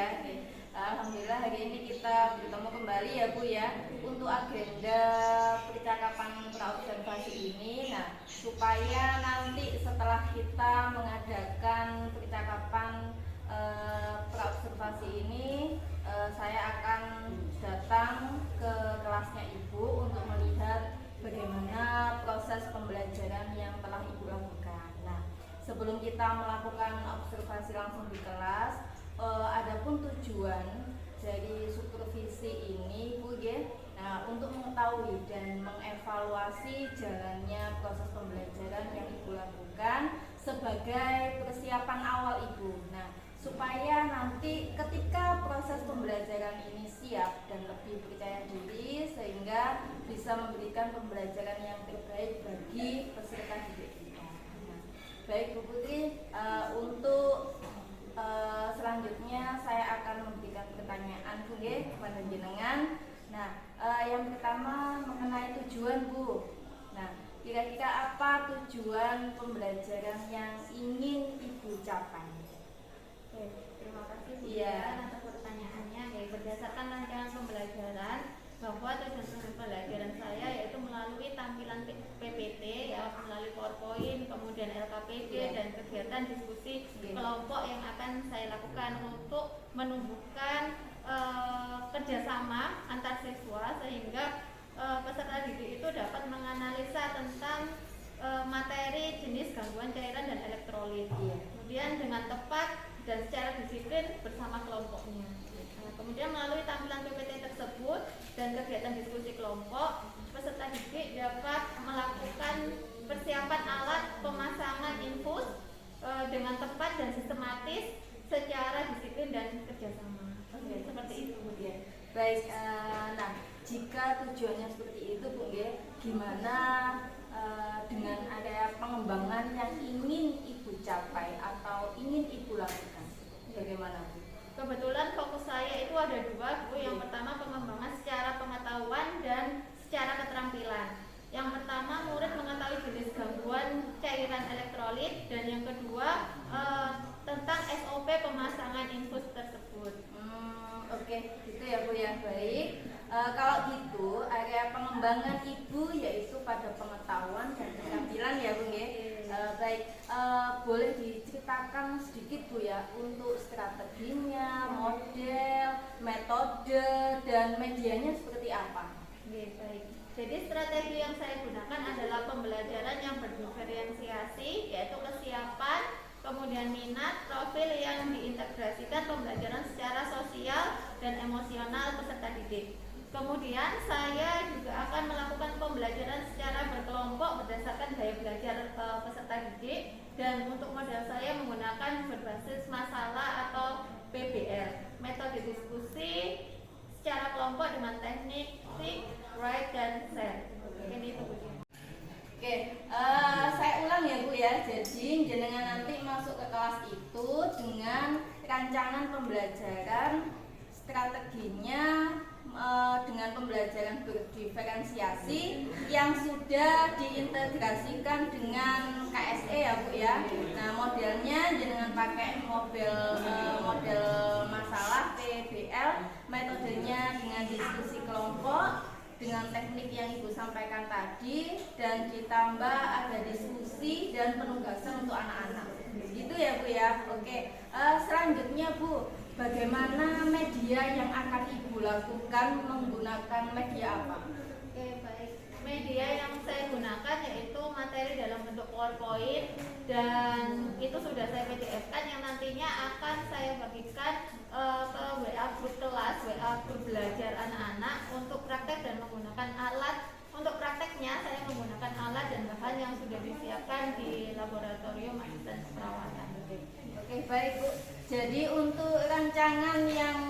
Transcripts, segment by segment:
ya. Oke. Alhamdulillah hari ini kita bertemu kembali ya Bu ya untuk agenda percakapan praobservasi ini. Nah, supaya nanti setelah kita mengadakan percakapan praobservasi ini, saya akan datang ke kelasnya Ibu untuk melihat bagaimana proses pembelajaran yang telah Ibu lakukan. Nah, sebelum kita melakukan observasi langsung di kelas, adapun tujuan dari supervisi ini Bu ya, nah untuk mengetahui dan mengevaluasi jalannya proses pembelajaran yang Ibu lakukan sebagai persiapan awal Ibu. Nah, supaya nanti ketika proses pembelajaran ini siap dan lebih percaya diri sehingga bisa memberikan pembelajaran yang terbaik bagi peserta didik kita. Nah, baik Bu Putri, untuk selanjutnya saya akan memberikan pertanyaan Bu kepada jenengan. Nah, yang pertama mengenai tujuan Bu. Nah, kira-kira apa tujuan pembelajaran yang ingin Ibu capai? Oke, terima kasih Bu Iya. atas pertanyaannya. Berdasarkan rancangan pembelajaran bahwa tujuan pembelajaran saya yaitu melalui tampilan PPT ya, melalui PowerPoint, kemudian LKPD dan kegiatan diskusi kelompok yang akan saya lakukan untuk menumbuhkan kerjasama antar siswa sehingga peserta didik itu dapat menganalisa tentang materi jenis gangguan cairan dan elektrolit. Kemudian dengan tepat dan secara disiplin bersama kelompoknya. Kemudian melalui tampilan PPT tersebut dan kegiatan diskusi kelompok, peserta didik dapat melakukan persiapan alat pemasangan infus dengan tepat dan sistematis secara disiplin dan kerjasama. Seperti itu Bu ya. Baik, nah jika tujuannya seperti itu Bu ya, gimana dengan area pengembangan yang ingin Ibu capai atau ingin Ibu lakukan? Bagaimana Bu? Kebetulan fokus saya itu ada dua Bu. Yang pertama pengembangan secara pengetahuan dan secara keterampilan. Yang pertama murid mengetahui jenis gangguan cairan elektrolit dan yang kedua tentang SOP pemasangan infus tersebut. Oke, gitu ya Bu ya. Baik. Kalau gitu area pengembangan Ibu yaitu pada pengetahuan dan keterampilan ya Bu ya. Baik, boleh diceritakan sedikit Bu ya untuk strateginya, model, metode dan medianya seperti apa? Baik. Jadi strategi yang saya gunakan adalah pembelajaran yang berdiferensiasi, yaitu kesiapan, kemudian minat, profil yang diintegrasikan pembelajaran secara sosial dan emosional peserta didik. Kemudian saya juga akan melakukan pembelajaran secara berkelompok berdasarkan gaya belajar peserta didik dan untuk model saya menggunakan berbasis masalah atau PBL, metode diskusi secara kelompok dengan teknik think, write, dan share. Ini itu Bu. Oke, saya ulang ya Bu ya. Jadi jenengan nanti masuk ke kelas itu dengan rancangan pembelajaran, strateginya dengan pembelajaran berdiferensiasi yang sudah diintegrasikan dengan KSE ya Bu ya. Nah modelnya jenengan pakai model masalah PBL, metodenya dengan diskusi kelompok dengan teknik yang Ibu sampaikan tadi dan ditambah ada diskusi dan penugasan untuk anak-anak. Gitu ya Bu ya. Oke, selanjutnya Bu, bagaimana media yang akan Ibu lakukan, menggunakan media apa? Oke, baik. Media yang saya gunakan yaitu materi dalam bentuk PowerPoint dan itu sudah saya PDF-kan yang nantinya akan saya bagikan ke WA grup kelas, WA grup belajar anak-anak untuk praktek dan menggunakan alat. Untuk prakteknya saya menggunakan alat dan bahan yang sudah disiapkan di laboratorium asisten perawatan. Oke, baik Bu. Jadi untuk rancangan yang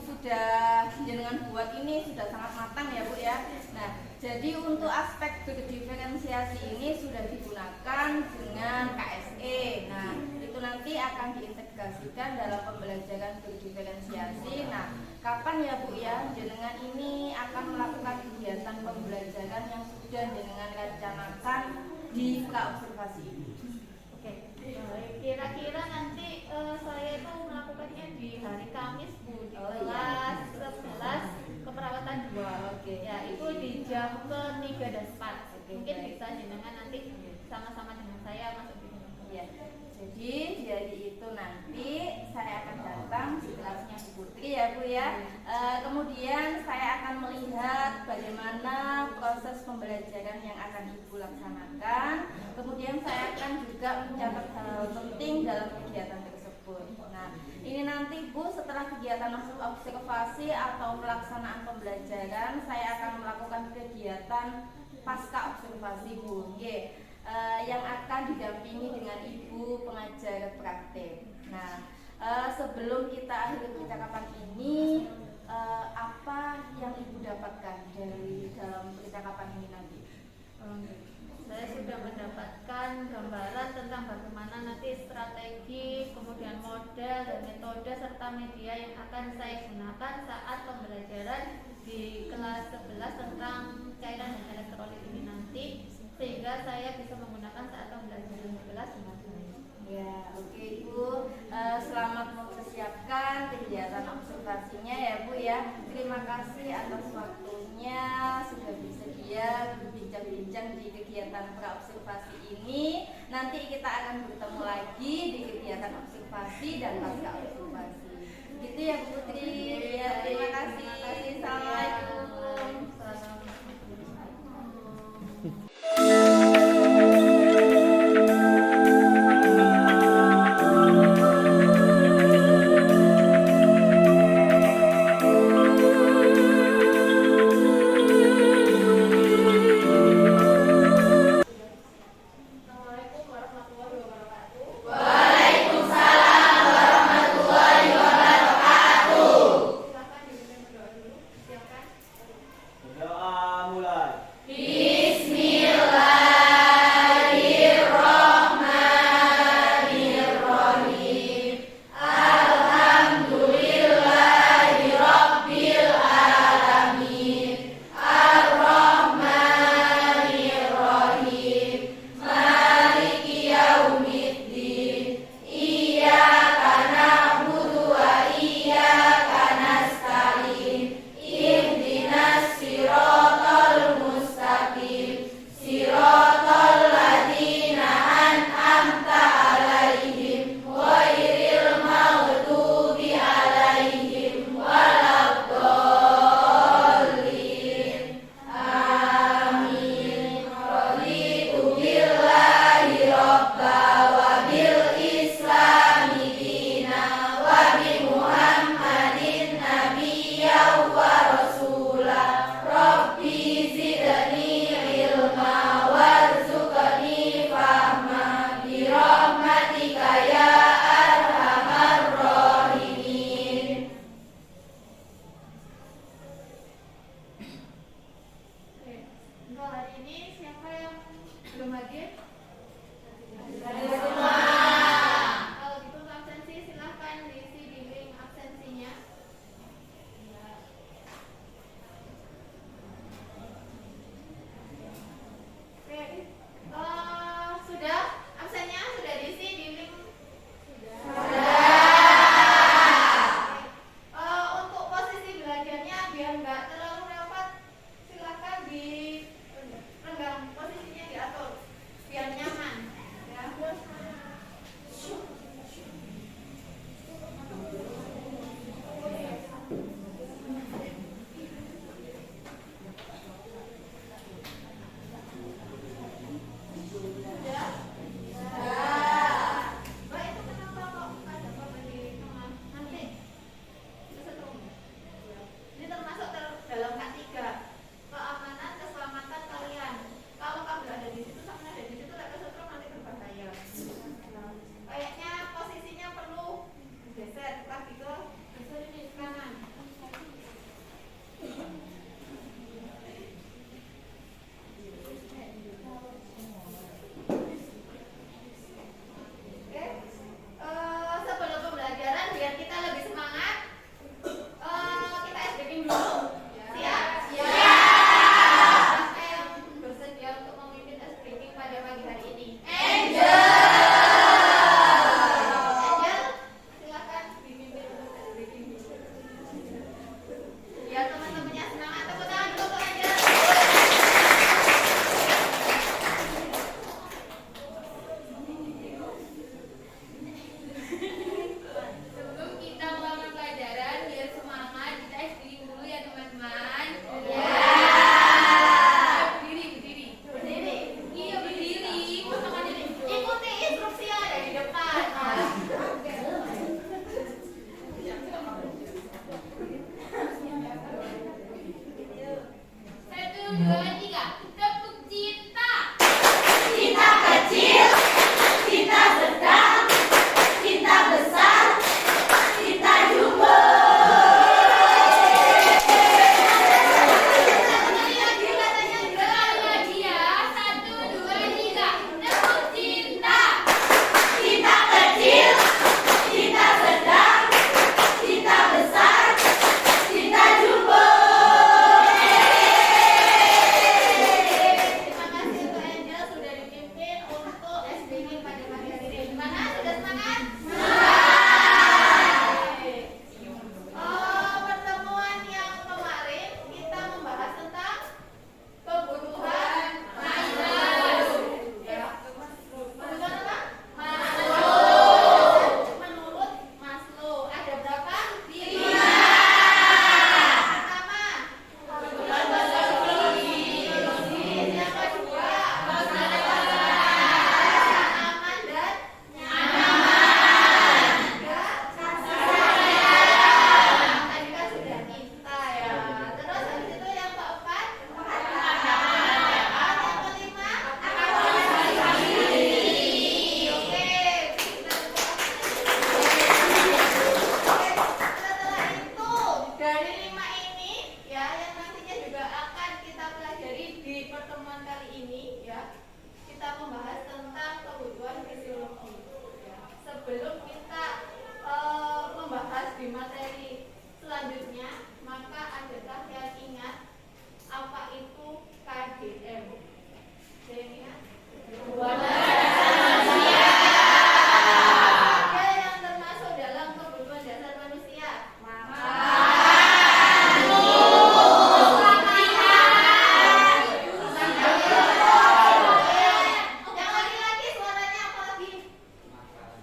sudah jenengan buat ini sudah sangat matang ya Bu ya. Nah, jadi untuk aspek berdiferensiasi ini sudah digunakan dengan KSE. Nah, itu nanti akan diintegrasikan dalam pembelajaran berdiferensiasi. Nah, kapan ya Bu ya jenengan ini akan melakukan kegiatan pembelajaran yang sudah jenengan rencanakan di praobservasi ini? Oke, kira-kira nanti saya itu melakukannya di hari Kamis bersama-sama dengan saya masuk di sini. Ya, jadi di hari itu nanti saya akan datang di kelasnya Bu Putri ya Bu ya. Kemudian saya akan melihat bagaimana proses pembelajaran yang akan Ibu laksanakan. Kemudian saya akan juga mencatat hal penting dalam kegiatan tersebut. Nah, ini nanti Bu setelah kegiatan observasi atau pelaksanaan pembelajaran, saya akan melakukan kegiatan pasca observasi Bu. Yang akan didampingi dengan Ibu pengajar praktek. Nah, sebelum kita akhiri percakapan ini, apa yang Ibu dapatkan dari dalam percakapan ini nanti? Saya sudah mendapatkan gambaran tentang bagaimana nanti strategi, kemudian model dan metode serta media yang akan saya gunakan saat pembelajaran di kelas 11 tentang cairan dan elektrolit ini nanti, sehingga saya bisa menggunakan saat pembelajaran di kelas dengan baik. Ya, oke Ibu. Selamat mempersiapkan kegiatan observasinya ya Bu ya. Terima kasih atas waktunya sudah bersedia berbincang-bincang di kegiatan praobservasi ini. Nanti kita akan bertemu lagi di kegiatan observasi dan pasca observasi. Gitu ya Bu Putri. Ya, terima kasih. Assalamualaikum. Silakan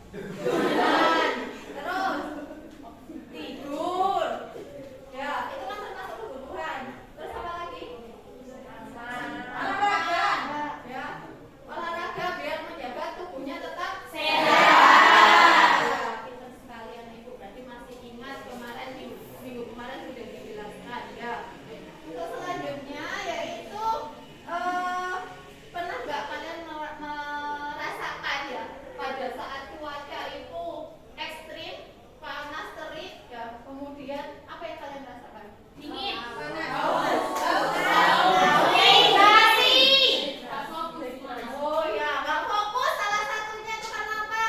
Jalan. Terus tidur. Ya, itu kan termasuk kebutuhan. Terus apa lagi? Olahraga. Ya. Olahraga biar menjaga tubuhnya tetap sehat. Ya, pintar sekalian Ibu. Berarti masih ingat kemarin minggu kemarin sudah dijelaskan ya. Untuk selanjutnya yaitu pernah nggak kalian merasakan ya pada saat cuaca itu ekstrim, panas, terik ya, kemudian apa yang kalian rasakan? Dingin, panas, oh ya, nggak fokus. Salah satunya itu karena apa?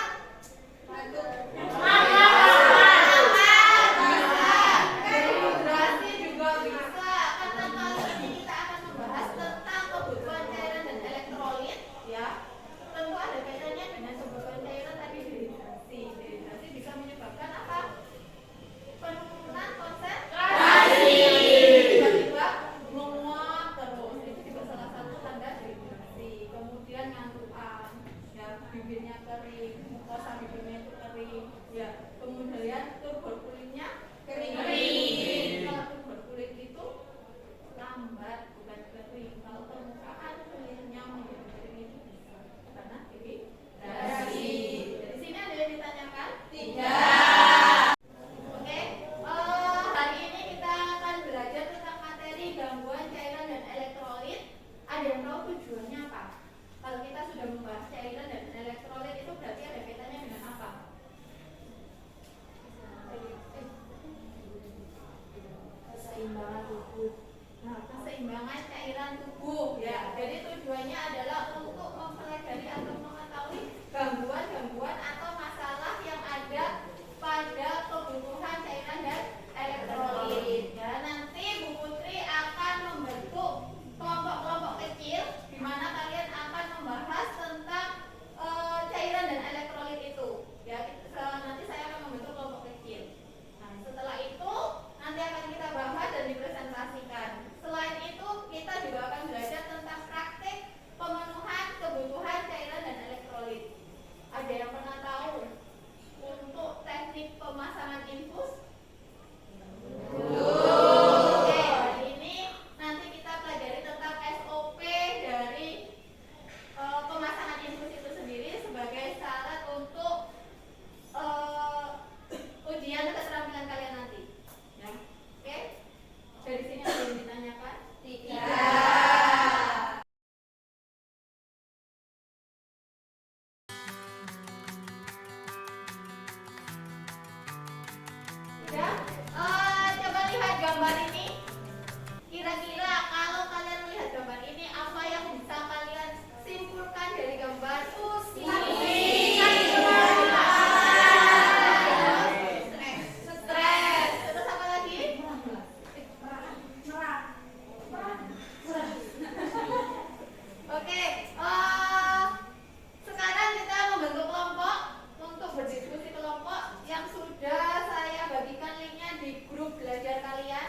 Dehidrasi juga bisa. Karena kali ini kita akan membahas tentang kebutuhan cairan dan elektrolit ya. Tentu ada kaitannya dengan kebutuhan cairan tadi, dehidrasi. Dehidrasi bisa menyebabkan apa? Penurunan konsentrasi. Tiba-tiba menguap terus. Itu juga salah satu tanda dehidrasi. Kemudian ngantukan, ya, bibirnya kering, mukosa bibirnya itu kering, ya. Kemudian turbur kulitnya kering. Kalau turbur kulit itu lambat, bukan kering. Kalau permukaan kulitnya menjadi kering itu bisa karena dehidrasi. Dari sini ada yang ditanyakan? Tidak. Oke, hari ini kita akan belajar tentang materi gangguan cairan dan elektrolit. Ada yang tahu tujuannya apa? Kalau kita sudah membahas cairan dan elektrolit itu berarti ada kaitannya dengan apa? Keseimbangan tubuh. Nah, keseimbangan cairan tubuh ya. Jadi tujuannya adalah untuk mempelajari atau mengetahui gangguan-gangguan atau masalah yang ada pada kebutuhan cairan dan elektrolit. Ya, nanti Bu Putri akan membentuk kelompok-kelompok kecil di mana kalian akan membahas tentang cairan dan elektrolit itu. Ya, nanti saya akan membentuk kelompok kecil. Nah, setelah itu nanti akan kita bahas dan dipresentasikan. Selain itu, kita juga akan belajar tentang praktik pemenuhan kebutuhan cairan dan elektrolit. Ada yang pernah tahu untuk teknik pemasangan infus? Oke, hari ini nanti kita pelajari tentang SOP dari pemasangan infus itu sendiri sebagai syarat untuk ujian keterampilan kalian nanti. Ya, oke? Dari sini ada yang ditanyakan? Tidak. Ya, coba lihat gambar ini. Kira-kira kalau kalian melihat gambar ini, apa yang bisa kalian simpulkan dari gambar? Stres. Terus apa lagi? Oke, sekarang kita membentuk kelompok untuk berdiskusi kelompok yang sudah saya bagikan linknya di grup belajar kalian.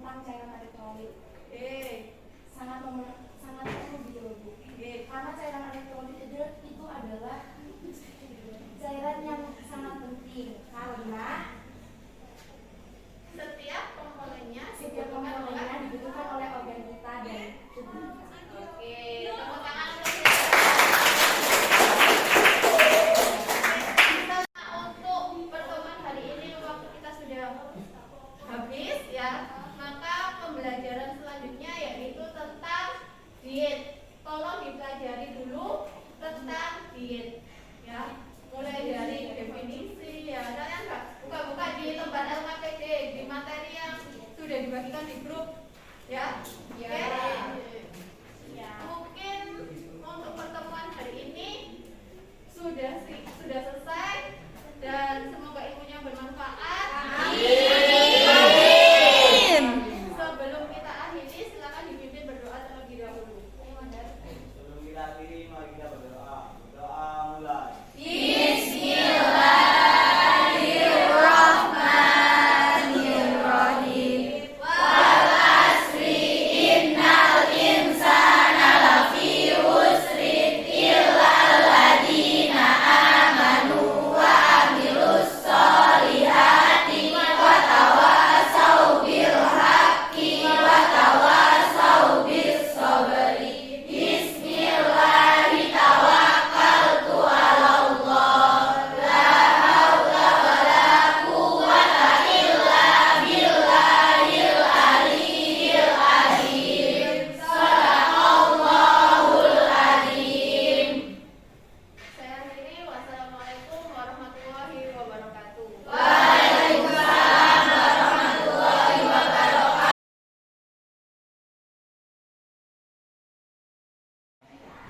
tentang cairan elektrolit. Sangat perlu gitu loh Bu. Karena cairan elektrolit itu adalah cairan yang sangat penting karena setiap komponennya dibutuhkan oleh organ kita dan tubuh kita. Oke, tepuk tangan untuk untuk pertemuan hari ini waktu kita sudah habis ya, maka pembelajaran selanjutnya yaitu tentang diet. Tolong dipelajari dulu tentang diet ya, mulai dari definisi ya, kalian nggak buka-buka di lembar LKPD di materi yang sudah dibagikan di grup ya. Mungkin untuk pertemuan hari ini sudah selesai dan semoga ilmunya bermanfaat. Amin. Sebelum kita akhiri, silakan dipimpin berdoa terlebih dahulu. Sebelum kita akhiri, mari kita berdoa. Doa mulai. Saya akhiri. Wassalamualaikum warahmatullahi wabarakatuh.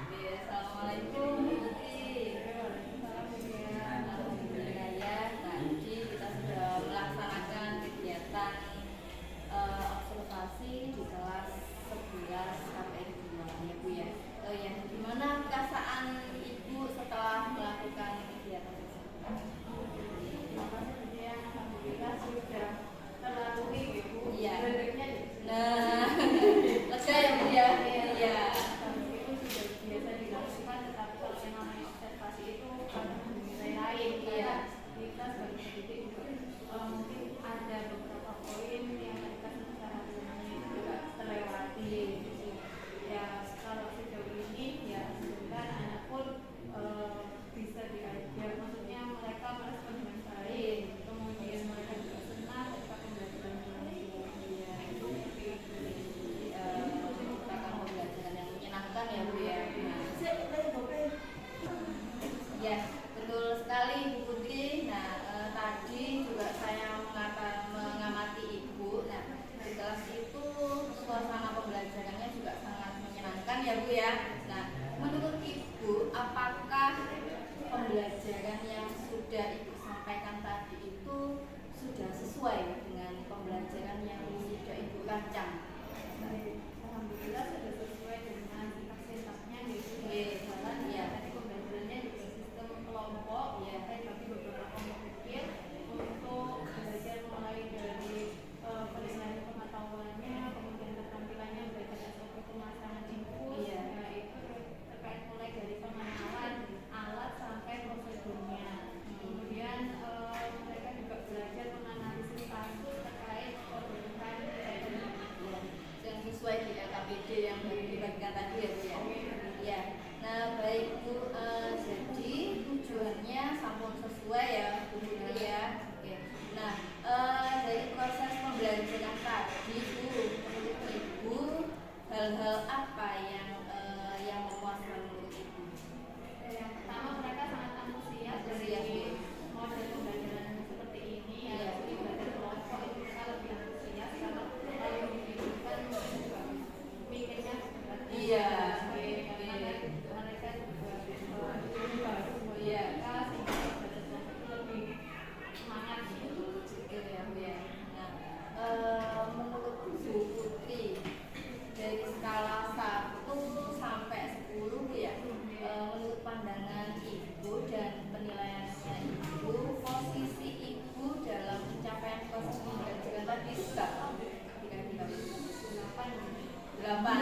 Assalamualaikum Bu Putri. Alhamdulillah ya, tadi kita sudah melaksanakan kegiatan observasi di kelas 11 KPR 2 ya Bu ya. Ya, gimana perasaan Ibu setelah melakukan kegiatan tersebut? Alhamdulillah sudah terlalui ya Bu. Iya. Bentuknya Nah, lega ya Bu ya? Iya. itu sudah biasa dilakukan, tetapi kalau yang namanya observasi itu kan nilai lain. Iya. Kita sebagai pendidik juga mungkin ada beberapa poin yang mereka seharusnya juga terlewati. Ya kalau sejauh ini ya alhamdulillah anak pun bisa diajar, maksudnya mereka merespon dengan baik, kemudian mereka juga senang ketika pembelajaran berlangsung. Iya. Seperti itu. Menciptakan pembelajaran yang menyenangkan ya Bu ya. Ya, betul sekali Bu Putri. Nah, tadi juga saya mengamati Ibu. Nah, di kelas itu suasana pembelajarannya juga sangat menyenangkan ya Bu ya. Nah, menurut Ibu, apakah pembelajaran yang sudah Ibu sampaikan tadi itu sudah sesuai dengan pembelajaran yang sudah Ibu rancang? Alhamdulillah sudah sesuai dengan sintak-sintaknya yaitu jalan ya. Tadi pembelajarannya juga sistem kelompok ya, saya bagi beberapa kelompok kecil untuk belajar mulai dari penilaian pengetahuannya, kemudian keterampilannya belajar SOP pemasangan infus, Iya. ya itu terkait mulai dari pengenalan alat sampai prosedurnya. Kemudian mereka juga belajar menganalisis kasus terkait kebutuhan Ya, yang sesuai dengan KPD yang baru dibagikan tadi ya Bu ya. Ya, nah baik Bu, jadi tujuannya sampun sesuai ya Bu Putri ya. Oke. Nah, dari proses pembelajaran tadi Bu, menurut Ibu hal-hal apa yang memuaskan menurut Ibu? Yang pertama mereka sangat antusias Antusias, dari Bu. model pembelajaran seperti ini ya. Iya. Jadi belajar kelompok itu kita lebih antusias karena kalau individu kan mungkin juga mikirnya sebenarnya. Iya. Karena mereka juga baru Iya. mereka sehingga belajar kelompok itu lebih semangat gitu. Gitu ya Bu ya. Nah, menurut Bu Putri dari skala 1 Bapak